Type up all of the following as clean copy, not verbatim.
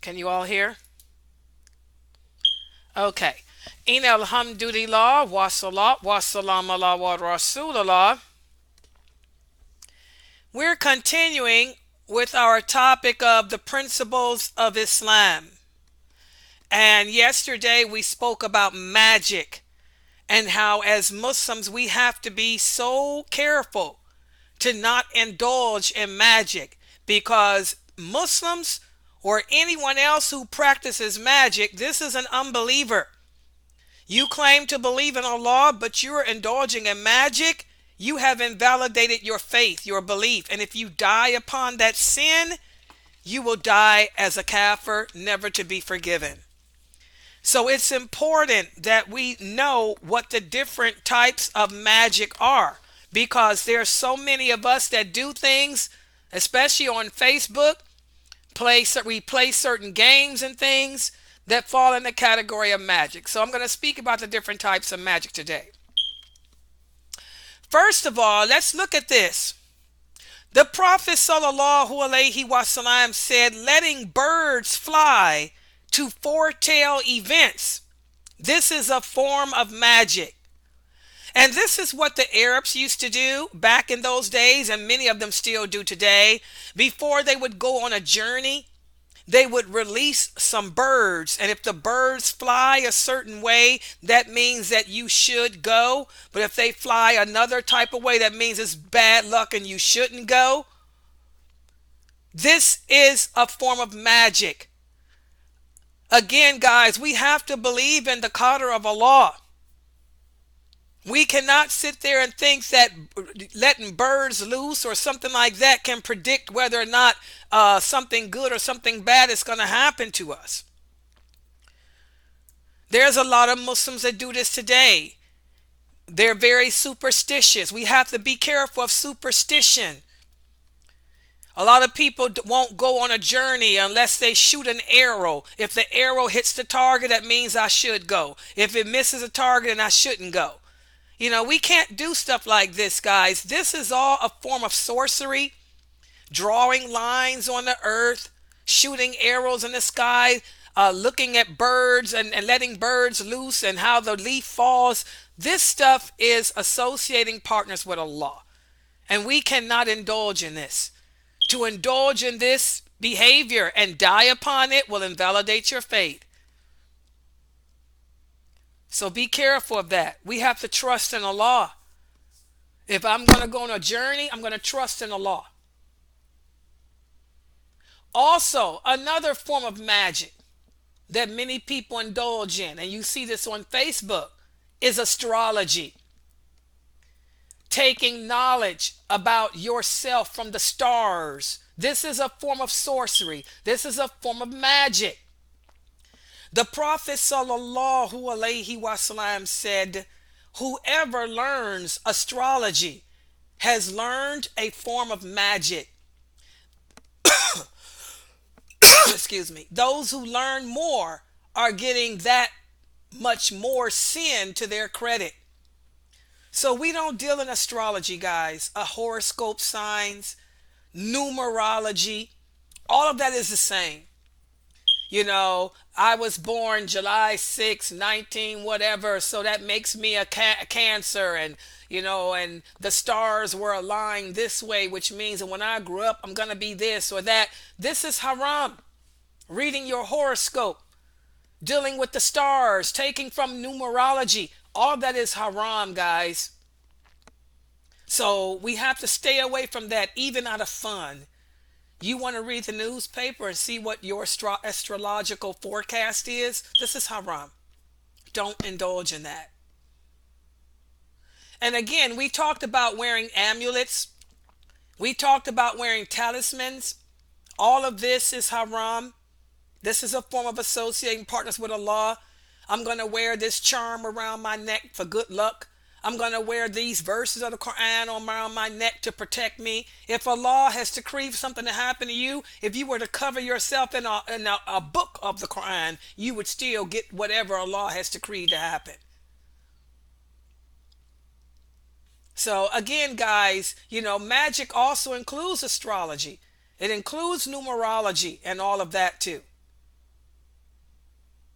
Can you all hear? Okay. In alhamdulillah wa salat wa salam ala wa rasulullah. We're continuing with our topic of the principles of Islam. And yesterday we spoke about magic and how, as Muslims, we have to be so careful to not indulge in magic because Muslims or anyone else who practices magic, this is an unbeliever. You claim to believe in Allah, but you're indulging in magic. You have invalidated your faith, your belief. And if you die upon that sin, you will die as a kafir, never to be forgiven. So it's important that we know what the different types of magic are because there's so many of us that do things, especially on Facebook, we play certain games and things that fall in the category of magic. So I'm going to speak about the different types of magic today. First of all, let's look at this. The Prophet sallallahu alaihi wasallam said, letting birds fly to foretell events. This is a form of magic. And this is what the Arabs used to do back in those days, and many of them still do today. Before they would go on a journey, they would release some birds. And if the birds fly a certain way, that means that you should go. But if they fly another type of way, that means it's bad luck and you shouldn't go. This is a form of magic. Again, guys, we have to believe in the qadr of Allah. We cannot sit there and think that letting birds loose or something like that can predict whether or not something good or something bad is going to happen to us. There's a lot of Muslims that do this today. They're very superstitious. We have to be careful of superstition. A lot of people won't go on a journey unless they shoot an arrow. If the arrow hits the target, that means I should go. If it misses a target, then I shouldn't go. We can't do stuff like this, guys. This is all a form of sorcery, drawing lines on the earth, shooting arrows in the sky, looking at birds and letting birds loose and how the leaf falls. This stuff is associating partners with Allah. And we cannot indulge in this. To indulge in this behavior and die upon it will invalidate your faith. So be careful of that. We have to trust in Allah. If I'm going to go on a journey, I'm going to trust in Allah. Also, another form of magic that many people indulge in, and you see this on Facebook, is astrology. Taking knowledge about yourself from the stars. This is a form of sorcery. This is a form of magic. The Prophet sallallahu alaihi wasallam said, whoever learns astrology has learned a form of magic. Excuse me. Those who learn more are getting that much more sin to their credit. So we don't deal in astrology, guys. Horoscope signs, numerology, all of that is the same. I was born July 6, 19, whatever, so that makes me a Cancer, and and the stars were aligned this way, which means that when I grew up, I'm going to be this or that. This is haram. Reading your horoscope, dealing with the stars, taking from numerology, all that is haram, guys. So we have to stay away from that, even out of fun. You want to read the newspaper and see what your astrological forecast is? This is haram. Don't indulge in that. And again, we talked about wearing amulets. We talked about wearing talismans. All of this is haram. This is a form of associating partners with Allah. I'm going to wear this charm around my neck for good luck. I'm going to wear these verses of the Quran around my neck to protect me. If Allah has decreed something to happen to you, if you were to cover yourself in a book of the Quran, you would still get whatever Allah has decreed to happen. So again, guys, magic also includes astrology. It includes numerology and all of that too.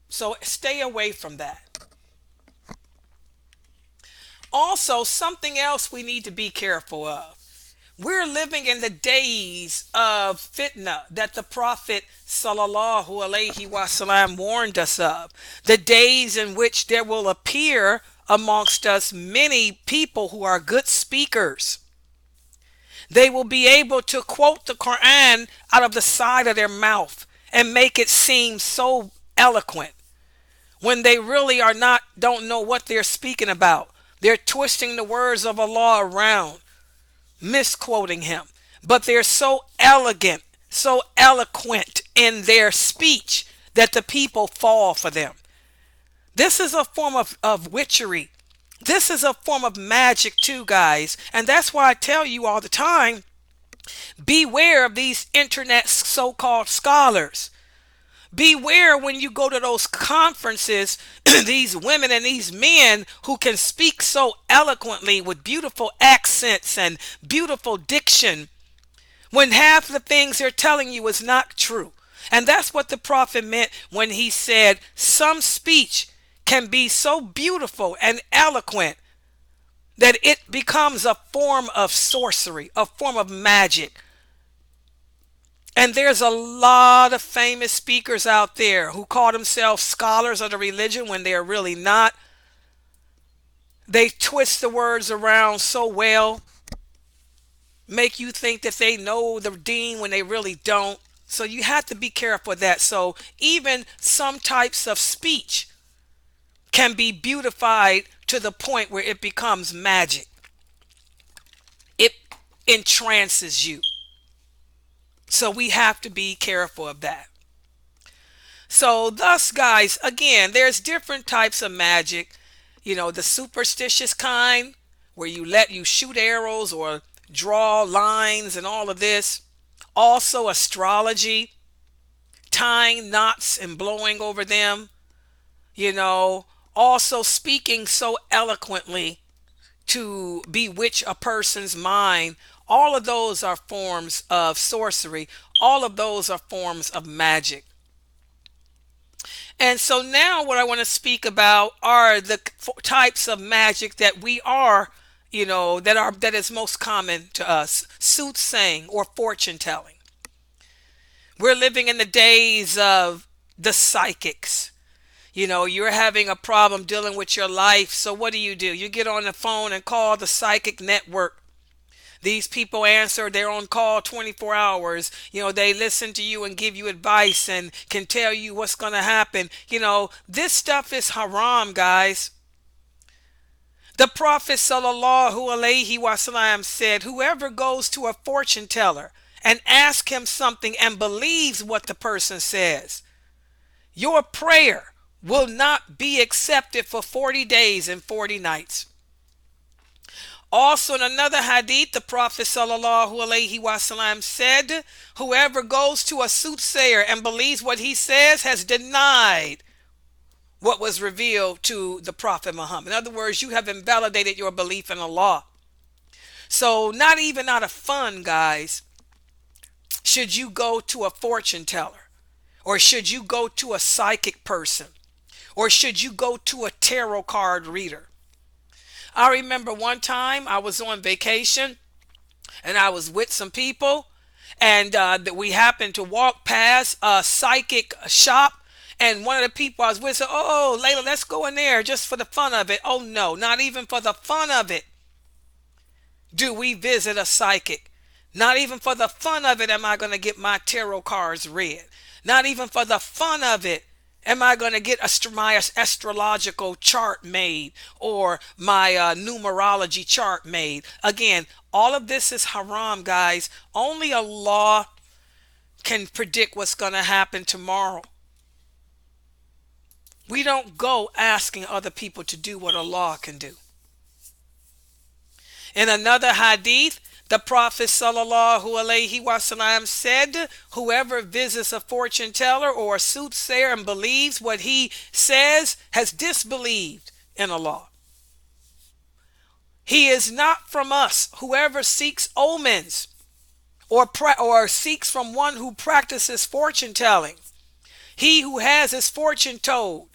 So stay away from that. Also, something else we need to be careful of. We're living in the days of fitna that the Prophet sallallahu alaihi wasallam warned us of. The days in which there will appear amongst us many people who are good speakers. They will be able to quote the Quran out of the side of their mouth and make it seem so eloquent when they really are not, don't know what they're speaking about. They're twisting the words of Allah around, misquoting him. But they're so elegant, so eloquent in their speech that the people fall for them. This is a form of witchery. This is a form of magic too, guys. And that's why I tell you all the time, beware of these internet so-called scholars. Beware when you go to those conferences, these women and these men who can speak so eloquently with beautiful accents and beautiful diction, when half the things they're telling you is not true. And that's what the prophet meant when he said some speech can be so beautiful and eloquent that it becomes a form of sorcery, a form of magic. And there's a lot of famous speakers out there who call themselves scholars of the religion when they are really not. They twist the words around so well, make you think that they know the deen when they really don't. So you have to be careful of that. So even some types of speech can be beautified to the point where it becomes magic. It entrances you. So we have to be careful of that. So thus, guys, again, there's different types of magic. The superstitious kind where you shoot arrows or draw lines and all of this. Also astrology, tying knots and blowing over them. Also speaking so eloquently to bewitch a person's mind. All of those are forms of sorcery. All of those are forms of magic. And so now what I want to speak about are the types of magic that we are, that is most common to us. Soothsaying or fortune telling. We're living in the days of the psychics. You're having a problem dealing with your life. So what do? You get on the phone and call the psychic network. These people answer, they're on call 24 hours. They listen to you and give you advice and can tell you what's going to happen. This stuff is haram, guys. The Prophet sallallahu alaihi wasallam said, whoever goes to a fortune teller and asks him something and believes what the person says, your prayer will not be accepted for 40 days and 40 nights. Also in another hadith, the Prophet sallallahu alaihi wasallam said, whoever goes to a soothsayer and believes what he says has denied what was revealed to the Prophet Muhammad. In other words, you have invalidated your belief in Allah. So not even out of fun, guys, should you go to a fortune teller, or should you go to a psychic person, or should you go to a tarot card reader. I remember one time I was on vacation and I was with some people, and that we happened to walk past a psychic shop, and one of the people I was with said, oh, Layla, let's go in there just for the fun of it. Oh no, not even for the fun of it do we visit a psychic. Not even for the fun of it am I going to get my tarot cards read. Not even for the fun of it am I going to get my astrological chart made or my numerology chart made. Again, all of this is haram, guys. Only Allah can predict what's going to happen tomorrow. We don't go asking other people to do what Allah can do. In another hadith, the Prophet sallallahu alaihi wasallam said, whoever visits a fortune teller or a soothsayer and believes what he says has disbelieved in Allah. He is not from us. Whoever seeks omens or seeks from one who practices fortune telling, He who has his fortune told,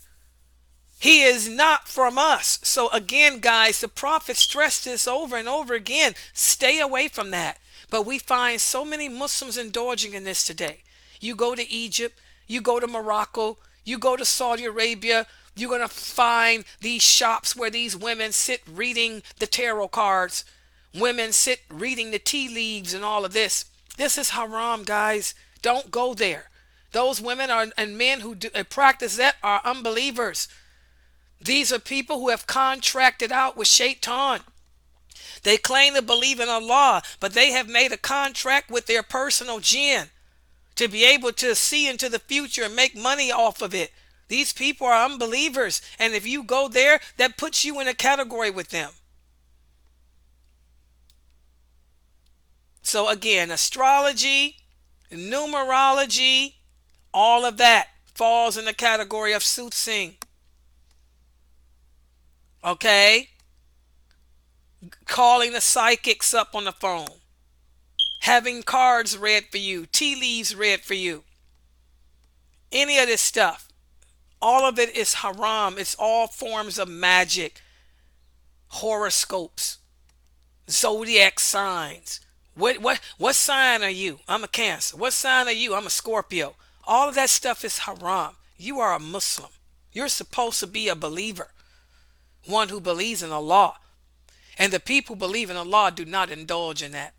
he is not from us. So again, guys, the prophet stressed this over and over again. Stay away from that. But we find so many Muslims indulging in this today. You go to Egypt, you go to Morocco, you go to Saudi Arabia, you're going to find these shops where these women sit reading the tarot cards. Women sit reading the tea leaves and all of this. This is haram, guys. Don't go there. Those women are and men who do practice that are unbelievers. These are people who have contracted out with Shaitan. They claim to believe in Allah, but they have made a contract with their personal jinn to be able to see into the future and make money off of it. These people are unbelievers, and if you go there, that puts you in a category with them. So again, astrology, numerology, all of that falls in the category of soothsaying. Okay? Calling the psychics up on the phone, having cards read for you, tea leaves read for you, any of this stuff, all of it is haram. It's all forms of magic, horoscopes, zodiac signs. What sign are you? I'm a Cancer. What sign are you? I'm a Scorpio. All of that stuff is haram. You are a Muslim. You're supposed to be a believer, one who believes in Allah. And the people who believe in Allah do not indulge in that.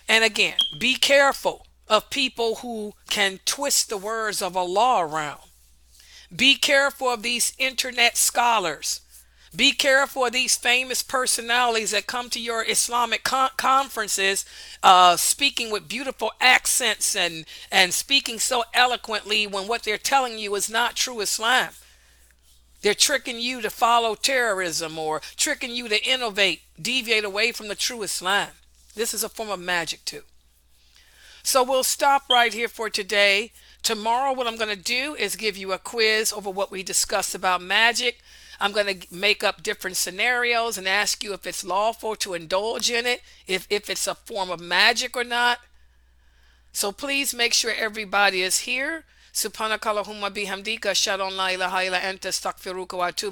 And again, be careful of people who can twist the words of Allah around. Be careful of these internet scholars. Be careful of these famous personalities that come to your Islamic conferences, speaking with beautiful accents and speaking so eloquently when what they're telling you is not true Islam. They're tricking you to follow terrorism or tricking you to innovate, deviate away from the true Islam. This is a form of magic too. So we'll stop right here for today. Tomorrow what I'm going to do is give you a quiz over what we discussed about magic. I'm going to make up different scenarios and ask you if it's lawful to indulge in it, if it's a form of magic or not. So please make sure everybody is here. Subhanakallahumma bihamdika ashhadu an la ilaha illa anta astaghfiruka wa atubu